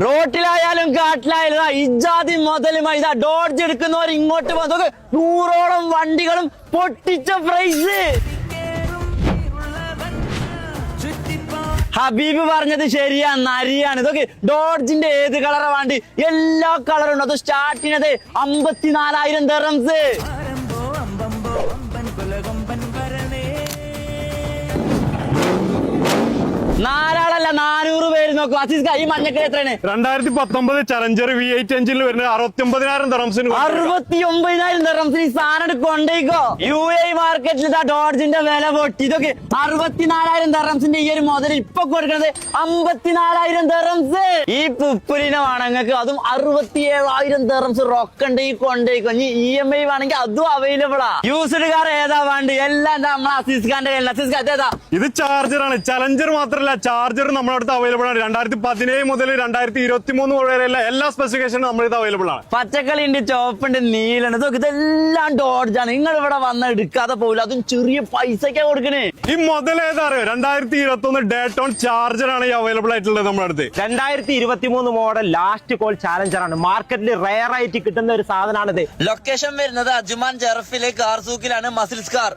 റോട്ടിലായാലും കാട്ടിലായാലും ഇജാതി മുതലുമായി ഇതാ ഡോഡ്ജ് എടുക്കുന്നവർ ഇങ്ങോട്ട് വന്നൊക്കെ 100ഓളം വണ്ടികളും പൊട്ടിച്ച പ്രൈസ്. ഹബീബ് പറഞ്ഞത് ശരിയാ, നരിയാണ്. ഇതൊക്കെ ഡോഡ്ജിന്റെ ഏത് കളറാ വേണ്ടി? എല്ലാ കളറും ഉണ്ട്. അത് സ്റ്റാർട്ട് ചെയ്യുന്നത് 54,000 ദിർഹംസ്. നാലാളല്ല 400 പേര് നോക്കും. അസീസ് ഈ മഞ്ഞക്കൽ എത്രയാണ്? 2019 ചലഞ്ചർ V8 എഞ്ചിനിൽ വരുന്നത് 69,000 ദിർഹംസിന്. 69,000 ദിർഹംസിന് ഈ സാധനം കൊണ്ടേക്കോ. UAE മാർക്കറ്റിൽ ഇതാ ഡോഡ്ജിന്റെ വില പൊട്ടി. ഇതൊക്കെ 64,000 ദിർഹംസിന്റെ ഈ ഒരു മുതൽ ഇപ്പൊ കൊടുക്കുന്നത് 54,000 ദിർഹംസ്. ഈ പുപ്പുലിനെ വേണമെങ്കിൽ അതും 67,000 ദിർഹംസ് റൊക്കണ്ട് ഈ കൊണ്ടേക്കോ. ഇനി EMI വേണമെങ്കിൽ അതും അവൈലബിൾ ആ. യൂസ്ഡ് കാർ ഏതാ വേണ്ടി? എല്ലാം നമ്മളെ അസീസ് ഖാന്റെ കയ്യിൽ. അസീസ് ഖാൻ ഏതാ? ഇത് ചാർജർ ആണ്. ചലഞ്ചർ മാത്രമല്ല, ചാർജർ നമ്മുടെ അടുത്ത് അവൈലബിൾ ആണ്. 2017 മുതൽ 2023 വരെയുള്ള എല്ലാ സ്പെസിഫിക്കേഷനും നമ്മുടെ ഇത് അവൈലബിൾ ആണ്. പച്ചക്കളി ഉണ്ട്, ചോപ്പുണ്ട്, നീലുണ്ട്. ഇതൊക്കെ ഇതെല്ലാം ഡോഡ്ജാണ്. നിങ്ങൾ ഇവിടെ വന്ന് എടുക്കാതെ പോകില്ല. അതും ചെറിയ പൈസക്കാ കൊടുക്കണേ. ഈ മുതൽ ഏതാ അറിയോ? 2021 ഡേറ്റോൺ ചാർജർ ആണ് ഈ അവൈലബിൾ ആയിട്ടുള്ളത് നമ്മുടെ അടുത്ത്. 2023 മോഡൽ ലാസ്റ്റ് കോൾ ചാലഞ്ചർ ആണ്. മാർക്കറ്റിൽ റയർ ആയിട്ട് കിട്ടുന്ന ഒരു സാധനമാണിത്. ലൊക്കേഷൻ വരുന്നത് അജ്മാൻ ജെറഫിലെ കാർ സൂക്കിലാണ്. Muscles car.